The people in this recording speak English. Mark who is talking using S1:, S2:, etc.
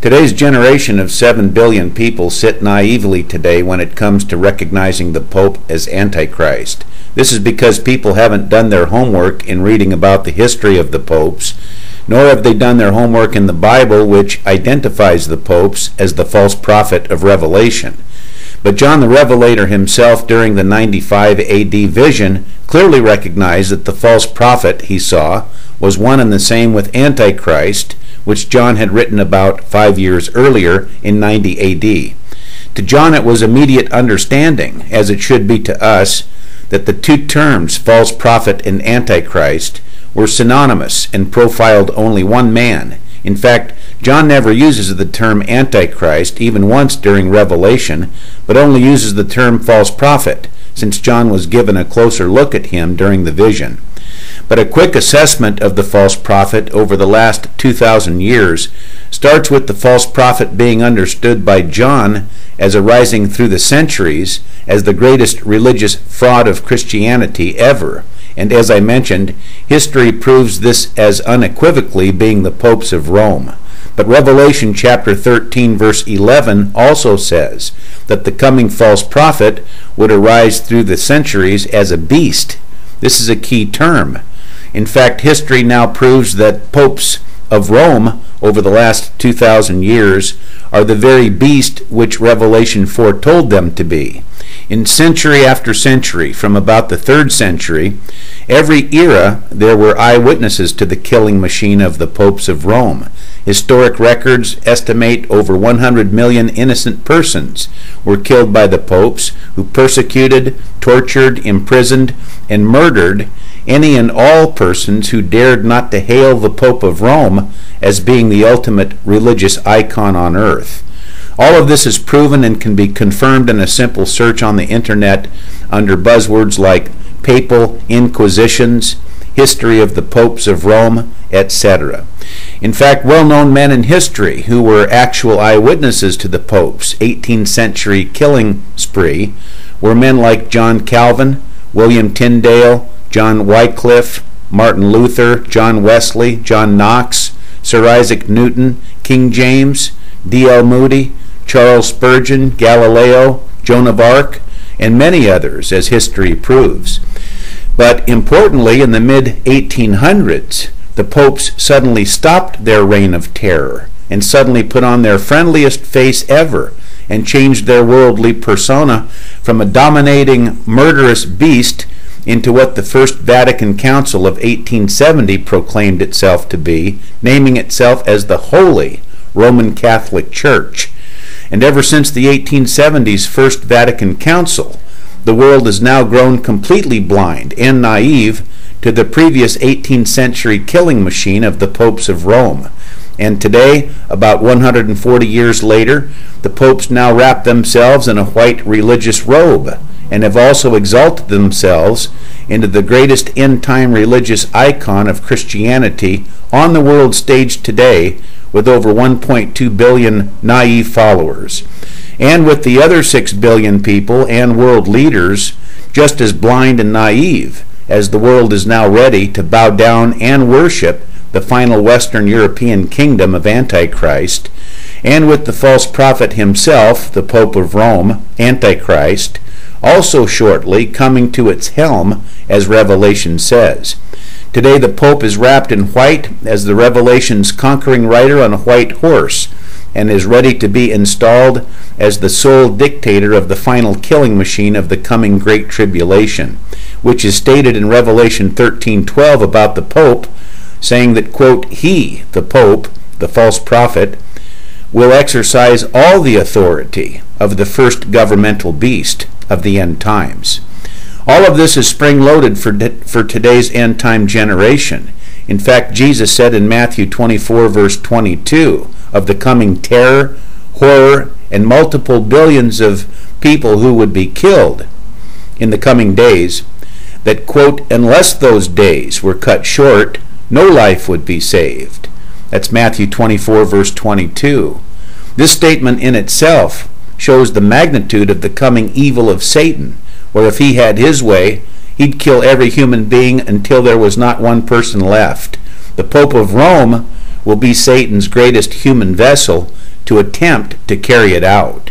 S1: Today's generation of 7 billion people sit naively today when it comes to recognizing the Pope as Antichrist. This is because people haven't done their homework in reading about the history of the popes, nor have they done their homework in the Bible, which identifies the popes as the false prophet of Revelation. But John the Revelator himself, during the 95 AD vision, clearly recognized that the false prophet he saw was one and the same with Antichrist, which John had written about 5 years earlier in 90 AD. To John it was immediate understanding, as it should be to us, that the two terms, false prophet and Antichrist, were synonymous and profiled only one man. In fact, John never uses the term Antichrist even once during Revelation, but only uses the term false prophet, since John was given a closer look at him during the vision. But a quick assessment of the false prophet over the last 2,000 years starts with the false prophet being understood by John as arising through the centuries as the greatest religious fraud of Christianity ever. And as I mentioned, history proves this as unequivocally being the popes of Rome. But Revelation chapter 13 verse 11 also says that the coming false prophet would arise through the centuries as a beast. This is a key term. In fact, history now proves that popes of Rome over the last 2,000 years are the very beast which Revelation foretold them to be. In century after century, from about the 3rd century, every era there were eyewitnesses to the killing machine of the popes of Rome. Historic records estimate over 100 million innocent persons were killed by the popes, who persecuted, tortured, imprisoned, and murdered any and all persons who dared not to hail the Pope of Rome as being the ultimate religious icon on earth. All of this is proven and can be confirmed in a simple search on the internet under buzzwords like papal inquisitions, history of the popes of Rome, etc. In fact, well-known men in history who were actual eyewitnesses to the Pope's 18th century killing spree were men like John Calvin, William Tyndale, John Wycliffe, Martin Luther, John Wesley, John Knox, Sir Isaac Newton, King James, D.L. Moody, Charles Spurgeon, Galileo, Joan of Arc, and many others, as history proves. But importantly, in the mid-1800s, the popes suddenly stopped their reign of terror and suddenly put on their friendliest face ever and changed their worldly persona from a dominating, murderous beast into what the First Vatican Council of 1870 proclaimed itself to be, naming itself as the Holy Roman Catholic Church. And ever since the 1870s First Vatican Council, the world has now grown completely blind and naive to the previous 18th century killing machine of the popes of Rome. And today, about 140 years later, the popes now wrap themselves in a white religious robe and have also exalted themselves into the greatest end-time religious icon of Christianity on the world stage today, with over 1.2 billion naive followers, and with the other 6 billion people and world leaders just as blind and naive, as the world is now ready to bow down and worship the final Western European kingdom of Antichrist, and with the false prophet himself, the Pope of Rome, Antichrist, also shortly coming to its helm, as Revelation says. Today the Pope is wrapped in white as the Revelation's conquering rider on a white horse, and is ready to be installed as the sole dictator of the final killing machine of the coming Great Tribulation, which is stated in Revelation 13:12 about the Pope, saying that, quote, he, the Pope, the false prophet, will exercise all the authority of the first governmental beast of the end times. All of this is spring-loaded for today's end-time generation. In fact, Jesus said in Matthew 24, verse 22, of the coming terror, horror, and multiple billions of people who would be killed in the coming days, that, quote, unless those days were cut short, no life would be saved. That's Matthew 24, verse 22. This statement in itself shows the magnitude of the coming evil of Satan, where if he had his way, he'd kill every human being until there was not one person left. The Pope of Rome will be Satan's greatest human vessel, to attempt to carry it out.